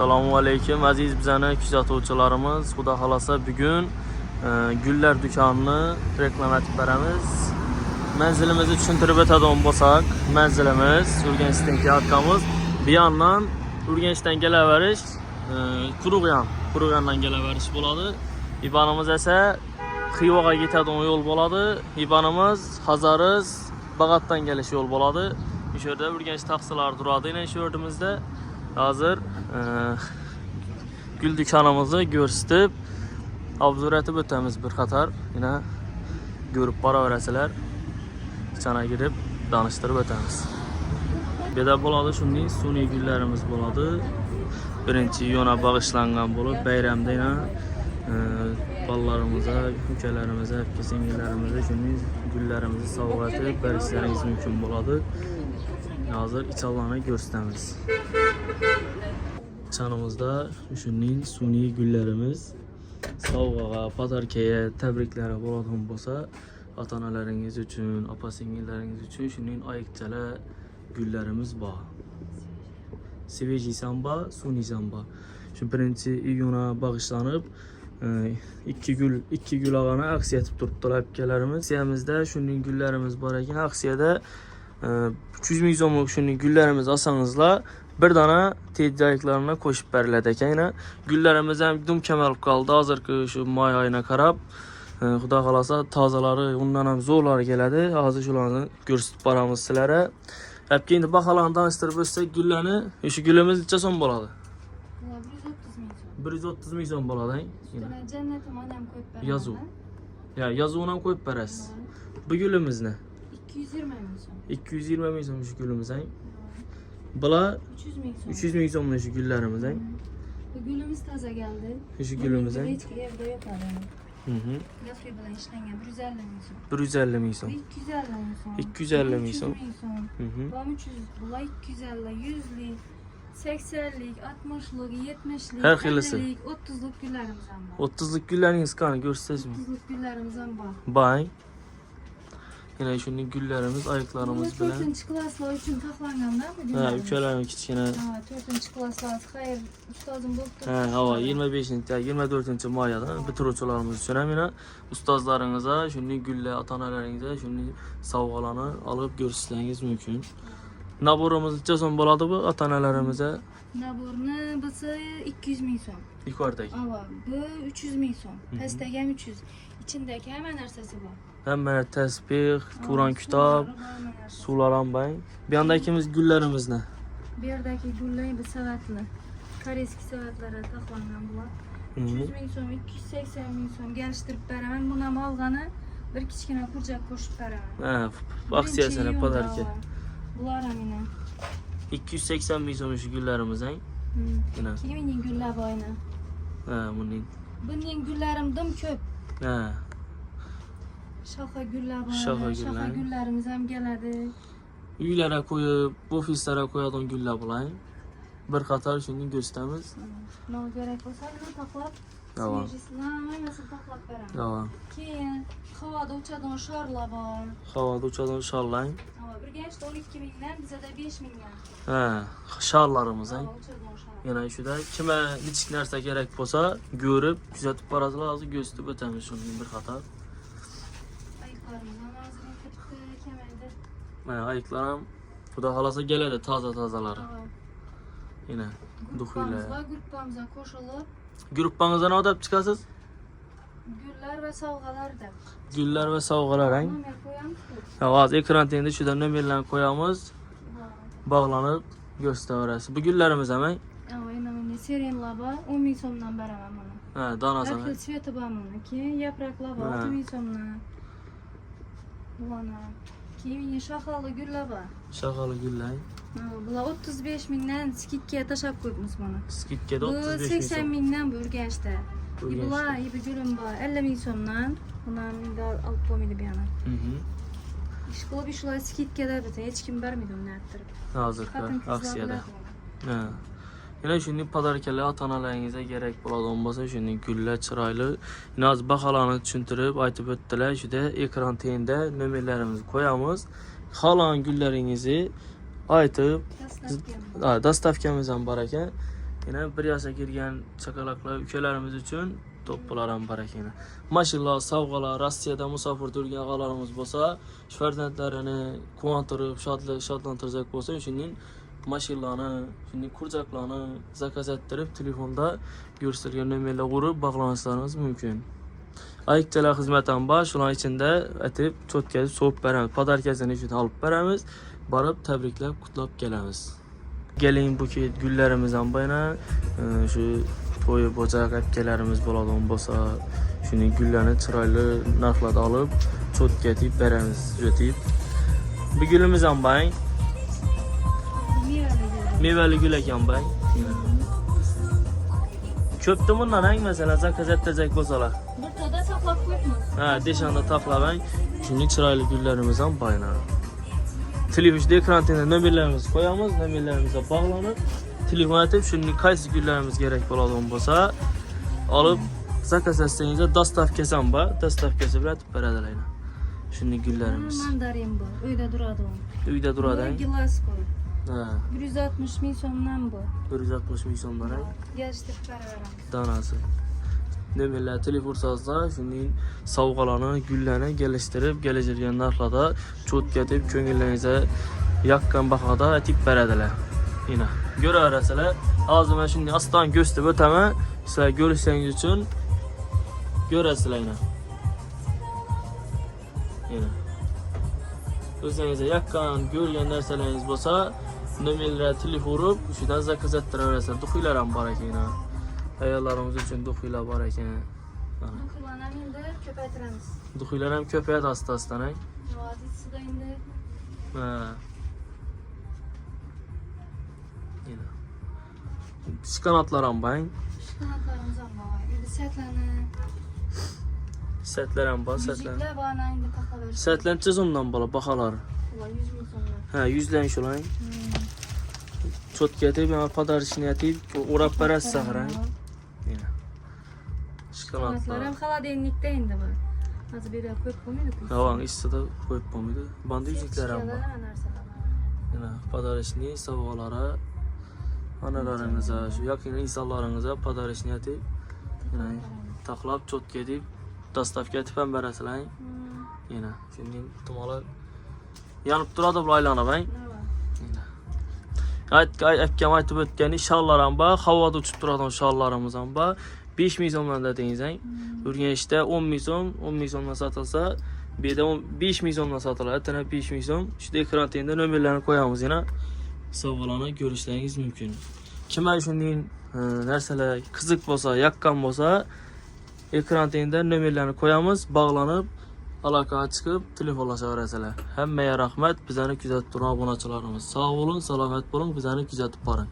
Assalomu alaykum aziz bizani kuzatuvchilarimiz. Xudo xolasa bugun gullar do'konini reklama etib beramiz. Manzilimizni tushuntirib o'tadigan bo'lsak, manzilimiz Urganchdan kelayotganmiz. Bu yandan Urganchdan kelaverish, Quruqyandan kelaverish bo'ladi. İbanimiz esa Xivaga ketadigan yo'l bo'ladi. İbanimiz Hazariz Bag'atdan kelish yo'l bo'ladi. Shu yerda Urganch taksilar turadi. Yine shu yerdimizda hazır gül dükkanımızı gösterip obzor etib o'tamiz bir qator. Yine görüp boraverasizlar. İçana girip danıştırıp o'tamiz. Bir de bo'ladi shunday sun'iy gullarimiz bo'ladi. Birinchi iyuna bag'ishlangan bo'lib, bayramda yana balalarımıza, ukalarimize, singillarimize shunday gullarimizni sovg'a etib berishlaringiz mumkin bo'ladi. Hazır içalarını gösteririz. Çanımızda şunun suni güllerimiz savgaga, patarkeye, tebriklere bo'ladigan bo'lsa, ota-onalarınız üçün, apa-singillarınız üçün şunun ayıqchala güllerimiz bor. Sveji samba, suni samba. Şu birinchi iyuna bag'ishlanib, ikki gül ağana aksiya etib turibdilar akalarimiz. Aksiyamizda şunun güllerimiz bor ekan, aksiyada 300 ming so'mlik shunday gullarimiz olsangizlar bir dana tejayliklarına qo'shib beriladi ekan. Gullarimiz ham dum kamal qoldi. Hozirgi shu may oyina qarab, xudo xolasa tozalari undan ham zo'rlari keladi. Hozir shularni ko'rsatib boramiz sizlarga. Hep endi baholarni tanishtirib o'tsak, gullarni, shu gulimiz necha so'm bo'ladi? 130 ming so'm bo'ladi. Jannatim onam qo'yib beraman. Yozuv. Ya, yozuvni ham qo'yib berasiz. Bu gulimizni 220 ming so'm. 220 ming so'm şu gülümüz. Bular 300 ming so'm. 300 ming so'm şu güllerimiz. Bu gülümüz taze geldi. Şu gülümüz. Hiç evde yok adam. Gafri bilan ishlangan 150 ming so'm. 150 ming so'm. 250 ming so'm. 250 ming so'm. Bu 300, bular 250, 100'lik, 80'lik, 60'lık, 70'lik, Her xilisi. 50'lik, 30'luk güllerimiz var. 30'lık gülleriniz kanı görseniz mi? 30'luk güllerimiz var. Bay. Yine şunun güllerimiz, ayıklarımız bile. 4. klaslar için taklanganlar bu Ha, ülkelerin kiçkine. Ha, 4. klaslar. Hayır, ustazım bu. Ha, hava 25. 24. mayada bitiruvchilarimiz için hem yine ustazlarınıza, şunun gülle, ata-onalarınıza şunun savgalarını alıp görüşleriniz mümkün. Naborumuz necha so'm bo'ladi bu ota-onalarimize? Naborni bo'lsa 200 ming so'm. Yuqoridagi. Ava, bu 300 ming so'm. Pastdagi ham 300. İçindeki hamma narsasi bor. Hemen tesbih, Kur'an kitap, sular ham bor. Bu yandakimiz gullarimiz ne? Bu yerdagi gullar bu savatli. Koreyski savatlara taqlangan bular. 300 ming so'm, 280 ming so'm kelishtirib beraman. Buni ham olgani bir kichkina kurjak qo'shib beraman. Ha, aksiyasini padarka. Bular ham yine 280 ming so'm şu gullarimiz yine. Kimin gullar bor yine. Ha, buning. Buning gullarim dim ko'p. Ha. Shoxa gullar bor. Shoxa gullarimiz ham keladi. Uylara koyup, ofislara koyadigan gullar bular. Bir qator shuni ko'rsatamiz. Nima kerak bo'lsa, uni taqlab, Tamam. hammasini taqlab beraman. Tamam. Keyin havoda uchadigan sharlar bor. Havoda uchadigan sharlar. Urganchda 12 mingdan, bizada 5 mingdan. Ha, sharlarimiz. Uchadigan shar. Yana shuda kime nechik narsa kerak bo'lsa, ko'rib, kuzatib borasizlar, hozir ko'rsatib o'tamiz shundan bir qator. Ayiqlarimiz ham hozir ketdi, kamaydi. Mana ayiqlar ham xudo xolasa keladi, toza-tozalari. Yine duxuylar. Gruppamizga qo'shilib, Gruppangizdan odab chiqasiz? gullar va sovg'alar deb. Gullar va sovg'alar. Nomer qo'yamiz. Hozir ekran tengida shunda nomerlarni qo'yamiz. Bog'lanib ko'rsataverasiz. Bu gullarimiz ham. Aynen serenlar bor, 10 ming so'mdan beraman buni. Ha, donasini. Har xil sveti bor buni. Keyin yapraklar bor, 6 ming so'mdan. Buni. Keyin shoxali gullar bor. Shoxali gullar. Bular 35 mingdan skidga tashab qo'yibmiz buni. Skidga Bu 35 ming 80 so'm. mingdan bu Urganchda. Bular bu gulim bor, 50 ming so'mdan. Buni menda olib qo'ymaydi bu yana. Ish qilib shular skidga deb hech kim bermaydi uni ayttirib. Hozirgi aksiyada. Ha. Yine shunday padarkalar ota-onalaringizga kerak bo'ladigan bo'lsa, shunday gullar chiroyli. Yine hozir baholarni tushuntirib aytib o'tdilar. Shunda ekran tengida nomerlarimizni qo'yamiz. Xohlagan gullaringizni aytib, dastavkamiz ham bor ekan. Yine bir yaşa girgen çakalaklar ülkelerimiz için toplaran barak yine. Maşallah savgalar Rossiyada musafir durgan ağalarımız bolsa, farzandlarini quvantırıp, şadlandıracak bolsa, şunun maşallahını, şunun kurcaklarını zakaz ettirip telefonda göstergen nömerle kurup bağlanışlarınız mümkün. Ayıkçalar hizmetten baş, şunun içinde etip, çotkazip, soğup beremiz. Padar kezini için alıp beremiz, barıp tebriklep, kutlap gelemiz. Gelin bu ki güllerimizden bayına, şu toyu bocak epkelerimiz boladan bolsa, şunun güllerini çıraylı narxlada alıp, çot getip beremiz, öteyip. Bu gülümüzden bayın, meyveli gül eken bayın. Köptü bundan hangi mesela zakaz ettirecek bolsalar? Bir toda saklap koymuş. Ha, deşanda takla ben. Şimdi çıraylı güllerimizden bayına. Televizyonda ekranında nömerlerimizi koyamız, nömerlerimize bağlanıp telefon edip şimdi kaysi güllerimiz gerek olan bolsa alıp zakaz etsenize dastaf kesen ba, dastaf kesip atıp berediler. Şimdi güllerimiz. Mandarin bu. Uyda duradı o. Uyda durada. Gilas koy. Ha, 160 bin somdan bu. 160 bin somdan Geliştirip beraber. danası. Nömerler telefon sazda şimdi savgalarını, güllerini geliştirip geliştirgen narxlada çot getip köngüllerinize yakkan bakada etip berediler. Yine göre arasılar. Hazır ben şimdi aslan gösterip öteme size görüşseniz için göresizler yine. Yine. Özünüze yakkan görgen narsalarınız bolsa nömerlere telefon vurup şuradan zakaz ettirebilirsiniz. Duxuylaram bar ekan yine. Ayollarımız için duxuylar bar ekan. Kullanan indi köpeytiremiz. Duxuylar ham köpayadi asta-astan. Vadisi de indi. Ha. Yine. Piş kanatlar ham bang. Kanatlarımız ama var. Indi setlerini. Setler ham bor, setler. Yüzükler bana indi takalar. Setlençe zondan bola baxalar. Ulan 100 bin somdan. Ha, 100 şulan. Çot getib, yana padar işini etib, urab berasiz saxra. Yine. Piş Kanatlar kanatlar. hem xaladenlikte indi bu. Hazır bir de koyup koymaydı. Havan istida qo'yib bo'lmaydi. Banda yüzükler ham bor. Yine padar işini savg'alara, onalaringiza, shu yaqin insonlaringizga padar ishni etib, yine taxlab çot gedib, dastavka etib ham berasizlar. Yine şimdi tumalar yanıp duradi bu aylanib, ha. Aytgan aytib o'tgan shallarım bor, havoda uchib turadigan shallarimiz ham bor. 5 ming so'mdan da deysang, Urganchda 10 ming so'm, 10 ming so'mdan sotilsa, bu yerda 5 ming so'mdan sotiladi. Tana 5 ming so'm. Shu ekranda nomerlarni qo'yamiz yana. Savg'alarni ko'rishlaringiz mumkin. Kimlar shunday narsalar qiziq bo'lsa, yaqqan bo'lsa, ekranda nomerlarni qo'yamiz, bog'lanib, aloqaga chiqib telefonlashaverasizlar. Hammaga rahmat, bizani kuzatib turgan obunachilarimiz. Sog' bo'lin, salomat bo'ling, bizani kuzatib boring.